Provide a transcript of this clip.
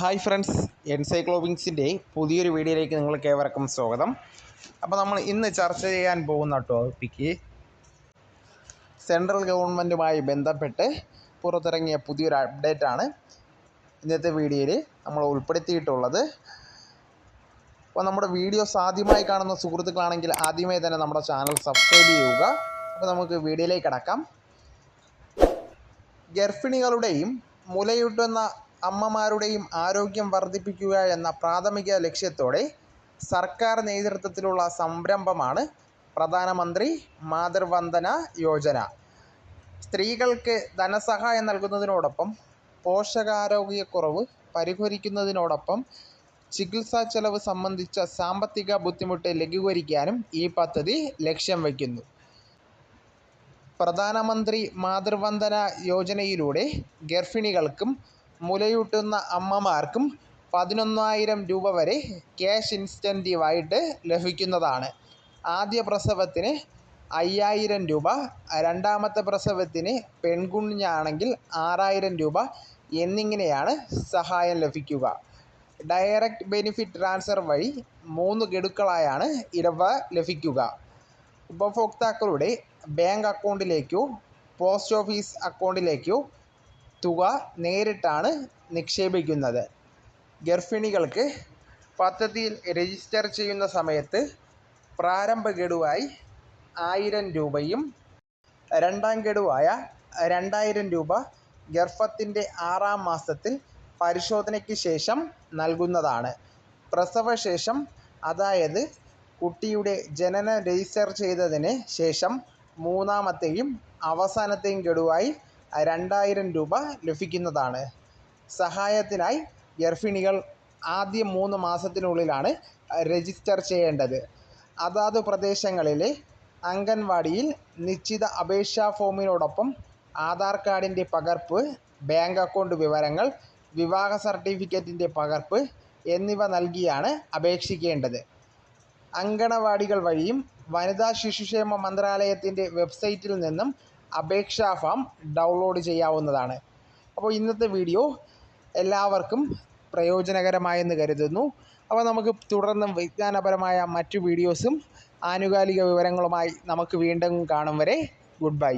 Hi friends, എൻസൈക്ലോവിങ്സിൻ്റെ പുതിയൊരു വീഡിയോയിലേക്ക് നിങ്ങൾക്ക് ഏവർക്കും സ്വാഗതം. അപ്പോൾ നമ്മൾ ഇന്ന് ചർച്ച ചെയ്യാൻ പോകുന്ന ടോപ്പിക്ക് സെൻട്രൽ ഗവൺമെൻറ്റുമായി ബന്ധപ്പെട്ട് പുറത്തിറങ്ങിയ പുതിയൊരു അപ്ഡേറ്റാണ് ഇന്നത്തെ വീഡിയോയിൽ നമ്മൾ ഉൾപ്പെടുത്തിയിട്ടുള്ളത്. അപ്പോൾ നമ്മുടെ വീഡിയോസ് ആദ്യമായി കാണുന്ന സുഹൃത്തുക്കളാണെങ്കിൽ ആദ്യമേ തന്നെ നമ്മുടെ ചാനൽ സബ്സ്ക്രൈബ് ചെയ്യുക. അപ്പോൾ നമുക്ക് വീഡിയോയിലേക്ക് കടക്കാം. ഗർഭിണികളുടെയും മുലയൂട്ടുന്ന അമ്മമാരുടെയും ആരോഗ്യം വർദ്ധിപ്പിക്കുക എന്ന പ്രാഥമിക ലക്ഷ്യത്തോടെ സർക്കാർ നേതൃത്വത്തിലുള്ള സംരംഭമാണ് പ്രധാനമന്ത്രി മാതൃവന്ദന യോജന. സ്ത്രീകൾക്ക് ധനസഹായം നൽകുന്നതിനോടൊപ്പം പോഷകാരോഗ്യക്കുറവ് പരിഹരിക്കുന്നതിനോടൊപ്പം ചികിത്സാ ചെലവ് സംബന്ധിച്ച സാമ്പത്തിക ബുദ്ധിമുട്ട് ലഘൂകരിക്കാനും ഈ പദ്ധതി ലക്ഷ്യം വയ്ക്കുന്നു. പ്രധാനമന്ത്രി മാതൃവന്ദന യോജനയിലൂടെ ഗർഭിണികൾക്കും മുലയൂട്ടുന്ന അമ്മമാർക്കും 11,000 രൂപ വരെ ക്യാഷ് ഇൻസെൻറ്റീവായിട്ട് ലഭിക്കുന്നതാണ്. ആദ്യ പ്രസവത്തിന് 5,000 രൂപ, രണ്ടാമത്തെ പ്രസവത്തിന് പെൺകുഞ്ഞാണെങ്കിൽ 6,000 രൂപ എന്നിങ്ങനെയാണ് സഹായം ലഭിക്കുക. ഡയറക്റ്റ് ബെനിഫിറ്റ് ട്രാൻസ്ഫർ വഴി 3 ഗഡുക്കളായാണ് ഇവ ലഭിക്കുക. ഉപഭോക്താക്കളുടെ ബാങ്ക് അക്കൗണ്ടിലേക്കോ പോസ്റ്റ് ഓഫീസ് അക്കൗണ്ടിലേക്കോ തുക നേരിട്ടാണ് നിക്ഷേപിക്കുന്നത്. ഗർഭിണികൾക്ക് പദ്ധതിയിൽ രജിസ്റ്റർ ചെയ്യുന്ന സമയത്ത് പ്രാരംഭ ഗഡുവായി 1,000 രൂപയും രണ്ടാം ഗഡുവായ 2,000 രൂപ ഗർഭത്തിൻ്റെ 6ാം മാസത്തിൽ പരിശോധനയ്ക്ക് ശേഷം നൽകുന്നതാണ്. പ്രസവശേഷം, അതായത് കുട്ടിയുടെ ജനനം രജിസ്റ്റർ ചെയ്തതിന് ശേഷം 3ാമത്തെയും അവസാനത്തെയും ഗഡുവായി 2,000 രൂപ ലഭിക്കുന്നതാണ്. സഹായത്തിനായി ഗർഭിണികൾ ആദ്യ 3 മാസത്തിനുള്ളിലാണ് രജിസ്റ്റർ ചെയ്യേണ്ടത്. അതാത് പ്രദേശങ്ങളിലെ അംഗൻവാടിയിൽ നിശ്ചിത അപേക്ഷാ ഫോമിനോടൊപ്പം ആധാർ കാർഡിൻ്റെ പകർപ്പ്, ബാങ്ക് അക്കൗണ്ട് വിവരങ്ങൾ, വിവാഹ സർട്ടിഫിക്കറ്റിൻ്റെ പകർപ്പ് എന്നിവ നൽകിയാണ് അപേക്ഷിക്കേണ്ടത്. അങ്കണവാടികൾ വഴിയും വനിതാ ശിശുക്ഷേമ മന്ത്രാലയത്തിൻ്റെ വെബ്സൈറ്റിൽ നിന്നും അപേക്ഷാ ഫോം ഡൗൺലോഡ് ചെയ്യാവുന്നതാണ്. അപ്പോൾ ഇന്നത്തെ വീഡിയോ എല്ലാവർക്കും പ്രയോജനകരമായെന്ന് കരുതുന്നു. അപ്പോൾ നമുക്ക് തുടർന്നും വിജ്ഞാനപരമായ മറ്റു വീഡിയോസും ആനുകാലിക വിവരങ്ങളുമായി നമുക്ക് വീണ്ടും കാണും വരെ ഗുഡ് ബൈ.